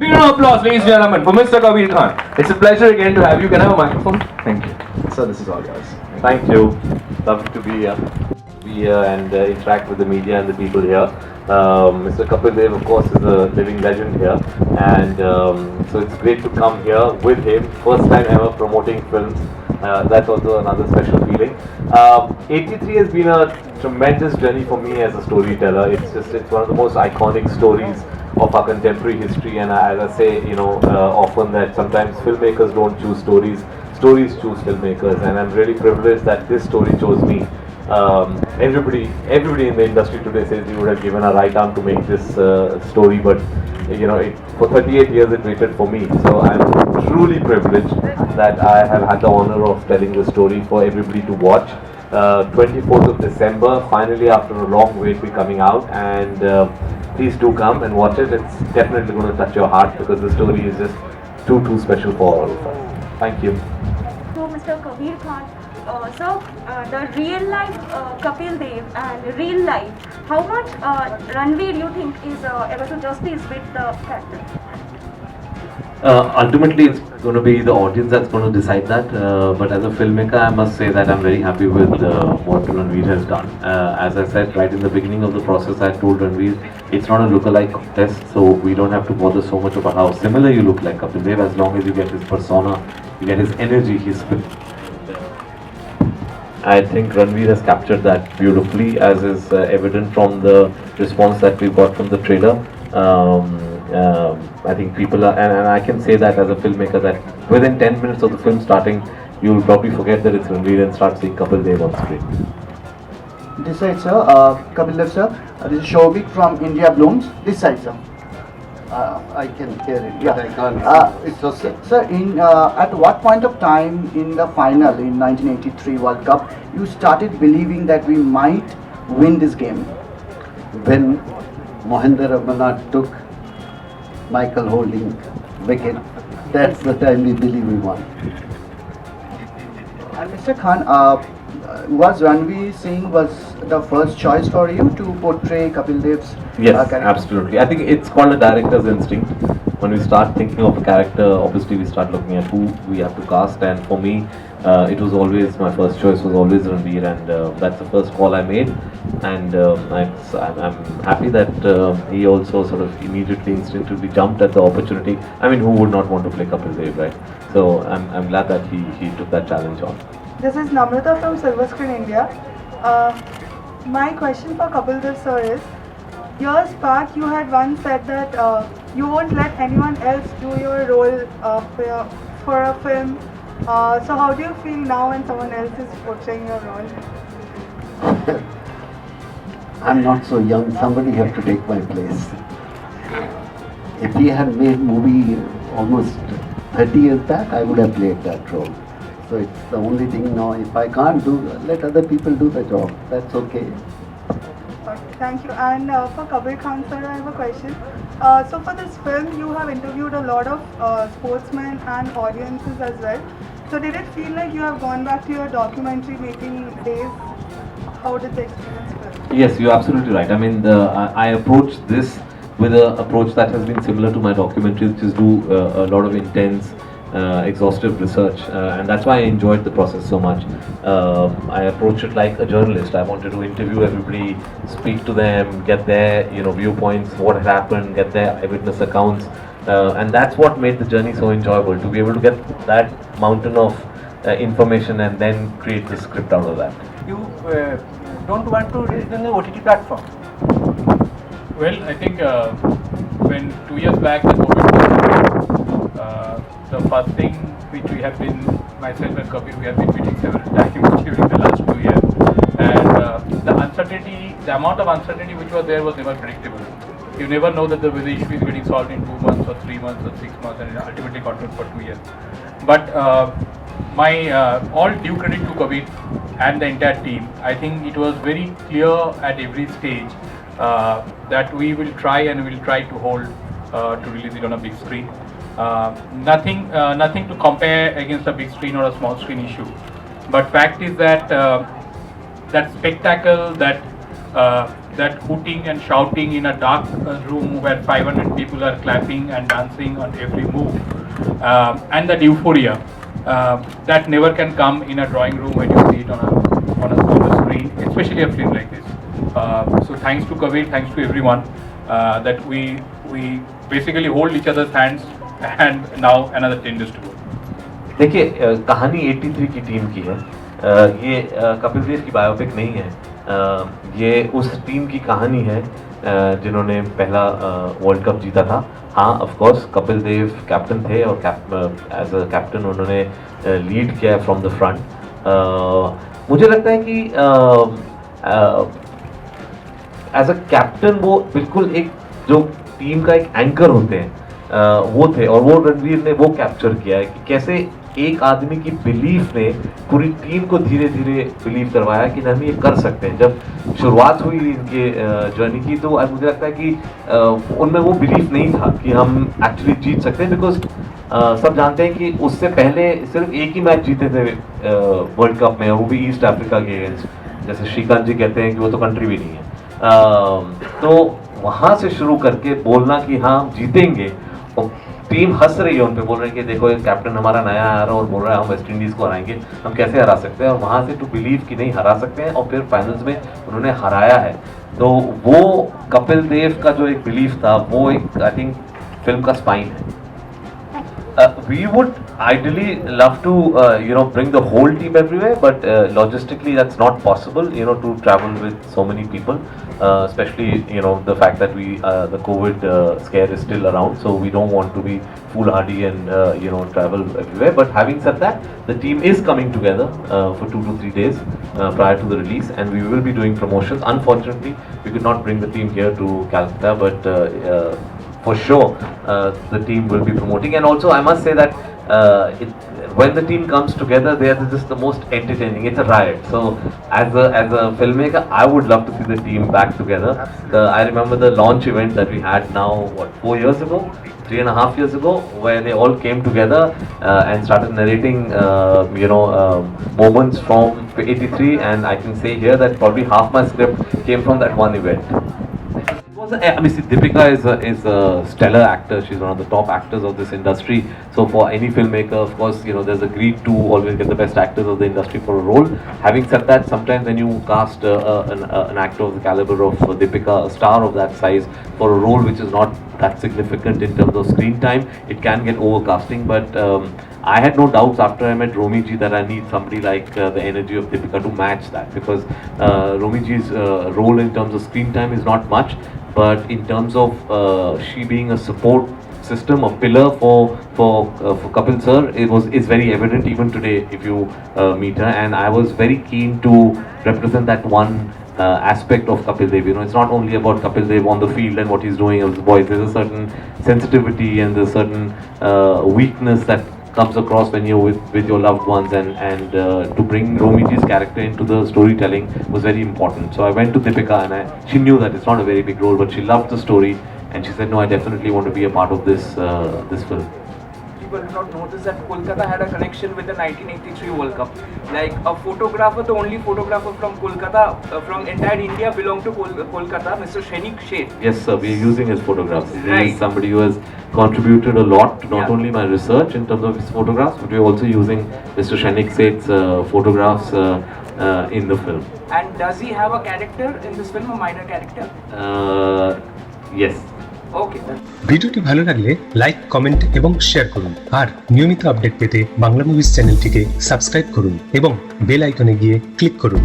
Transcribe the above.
Big round of applause, ladies and gentlemen, for Mr. Kabir Khan. It's a pleasure again to have you. Can I have a microphone? Thank you. So this is all yours. Thank you. Lovely to be here. Be here and interact with the media and the people here. Mr. Kapil Dev, of course, is a living legend here, and so it's great to come here with him. First time ever promoting films. That's also another special feeling. 83 has been a tremendous journey for me as a storyteller. It's one of the most iconic stories of our contemporary history, and as I say, often that sometimes filmmakers don't choose stories, stories choose filmmakers, and I'm really privileged that this story chose me. Everybody in the industry today says you would have given a right arm to make this story, but for 38 years it waited for me. So I'm truly privileged that I have had the honor of telling the story for everybody to watch. 24th of December, finally after a long wait, we're coming out, and please do come and watch it. It's definitely going to touch your heart because the story is just too special for all of us. Thank you. So, Mr. Kabir Khan, the real life Kapil Dev and real life, how much Ranveer you think is able to justice with the character? Ultimately, it's going to be the audience that's going to decide that. But as a filmmaker, I must say that I'm very happy with what Ranveer has done. As I said right in the beginning of the process, I told Ranveer it's not a lookalike contest, so we don't have to bother so much about how similar you look like Kapil Dev. As long as you get his persona, you get his energy, his spirit. I think Ranveer has captured that beautifully, as is evident from the response that we got from the trailer. I think people are, and I can say that as a filmmaker, that within 10 minutes of the film starting, you will probably forget that it's Ranveer and start seeing Kapil Dev on screen. This side, sir. Kapil Dev, sir. This is Shobik from India Blooms. This side, sir. I can hear it, Yeah. but I can't. It's okay. Sir, at what point of time in the final in 1983 World Cup you started believing that we might win this game? When Mohinder Ramanat took Michael Holding wicket, that's the time we believe we won. And Mr. Khan, was Ranveer Singh was the first choice for you to portray Kapil Dev's Yes, character? absolutely. I think it's called a director's instinct. When we start thinking of a character, obviously we start looking at who we have to cast, and for me, it was always, my first choice was always Ranveer, and that's the first call I made. And I'm happy that he also sort of immediately, instinctively jumped at the opportunity. I mean, who would not want to play Kapil Dev, right? So I'm glad that he took that challenge on. This is Namrata from Silver Screen India. My question for Kapil Dev sir is, years back you had once said that you won't let anyone else do your role for a film. So how do you feel now when someone else is portraying your role? I'm not so young, somebody have to take my place. If he had made movie almost 30 years back, I would have played that role. So it's the only thing now, if I can't do, let other people do the job, that's okay. Okay, thank you. And for Kabir Khan sir, I have a question. So for this film, you have interviewed a lot of sportsmen and audiences as well. So did it feel like you have gone back to your documentary making days? How did the experience feel? Yes, you're absolutely right. I mean, I approached this with an approach that has been similar to my documentary, which is do a lot of intense, exhaustive research, and that's why I enjoyed the process so much. I approached it like a journalist. I wanted to interview everybody, speak to them, get their viewpoints, what had happened, get their eyewitness accounts, and that's what made the journey so enjoyable. To be able to get that mountain of information and then create the script out of that. You don't want to release on the OTT platform? Well, I think when 2 years back the COVID was, the first thing which we have been, myself and Kabir, we have been meeting several times during the last 2 years, and the uncertainty, the amount of uncertainty which was there was never predictable. You never know that the whether issue is getting solved in 2 months or 3 months or 6 months, and it ultimately continued for 2 years. But my all due credit to Kabir and the entire team. I think it was very clear at every stage that we will try and we will try to hold to release it on a big screen. Nothing to compare against a big screen or a small screen issue. But fact is that that spectacle, that that hooting and shouting in a dark room where 500 people are clapping and dancing on every move, and that euphoria that never can come in a drawing room when you see it on a screen, especially a film like this. So thanks to Kabir, thanks to everyone that we basically hold each other's hands, and now another 10 days to go. देखिए कहानी 83 की team की है। ये कपिल देव की biopic नहीं है। ये उस टीम की कहानी है जिन्होंने पहला वर्ल्ड कप जीता था। हाँ, of course Kapil Dev captain थे और एज अ कैप्टन उन्होंने लीड किया फ्रॉम द फ्रंट। मुझे लगता है कि एज अ कैप्टन वो बिल्कुल एक जो टीम का एक एंकर होते हैं वो थे, और वो रणवीर ने वो कैप्चर किया है कि कैसे एक आदमी की बिलीफ ने पूरी टीम को धीरे धीरे बिलीव करवाया कि हम ये कर सकते हैं। जब शुरुआत हुई इनके जर्नी की तो मुझे लगता है कि उनमें वो बिलीफ नहीं था कि हम एक्चुअली जीत सकते हैं, बिकॉज सब जानते हैं कि उससे पहले सिर्फ एक ही मैच जीते थे वर्ल्ड कप में, और वो भी ईस्ट अफ्रीका के अगेंस्ट। जैसे श्रीकांत जी कहते हैं कि वो तो कंट्री भी नहीं है। तो वहाँ से शुरू करके बोलना कि हाँ हम जीतेंगे, और टीम हंस रही है उन पे, बोल रहे हैं कि देखो एक कैप्टन हमारा नया आ रहा है और बोल रहा है हम वेस्ट इंडीज़ को हराएंगे, हम कैसे हरा सकते हैं, और वहाँ से टू बिलीव कि नहीं हरा सकते हैं, और फिर फाइनल्स में उन्होंने हराया है। तो वो कपिल देव का जो एक बिलीफ था वो एक आई थिंक फिल्म का स्पाइन है। We would ideally love to bring the whole team everywhere, but logistically that's not possible, to travel with so many people, especially the fact that the COVID scare is still around, so we don't want to be foolhardy and travel everywhere. But having said that, the team is coming together for 2 to 3 days prior to the release, and we will be doing promotions. Unfortunately, we could not bring the team here to Calcutta, but for sure the team will be promoting. And also I must say that when the team comes together, they are just the most entertaining. It's a riot. So as a filmmaker, I would love to see the team back together. I remember the launch event that we had now 4 years ago, 3.5 years ago, where they all came together and started narrating moments from 83, and I can say here that probably half my script came from that one event. I mean, see, Deepika is a stellar actor. She's one of the top actors of this industry. So for any filmmaker, of course, there's a greed to always get the best actors of the industry for a role. Having said that, sometimes when you cast an actor of the caliber of Deepika, a star of that size, for a role which is not that significant in terms of screen time, it can get overcasting. But I had no doubts after I met Romi ji that I need somebody like the energy of Deepika to match that, because Romi ji's role in terms of screen time is not much, but in terms of she being a support system, a pillar for Kapil sir, is very evident even today if you meet her. And I was very keen to represent that one aspect of Kapil Dev. It's not only about Kapil Dev on the field and what he's doing as a voice. There's a certain sensitivity and there's a certain weakness that comes across when you're with your loved ones, and to bring Romi ji's character into the storytelling was very important. So I went to Deepika, and she knew that it's not a very big role, but she loved the story, and she said, no, I definitely want to be a part of this film. People did not notice that Kolkata had a connection with the 1983 World Cup. Like a photographer, the only photographer from Kolkata, from entire India belonged to Kolkata, Mr. Shenik Sheth. Yes, sir, we are using his photographs. He Right. is somebody who has contributed a lot to not only my research in terms of his photographs, but we are also using Mr. Shenik Sheth's photographs in the film. And does he have a character in this film, a minor character? Yes. Okay. ভিডিওটি ভালো লাগলে like, comment এবং share করুন। আর নিয়মিত update পেতে Bangla movies চ্যানেলটিকে subscribe করুন এবং বেল আইকনে গিয়ে ক্লিক করুন।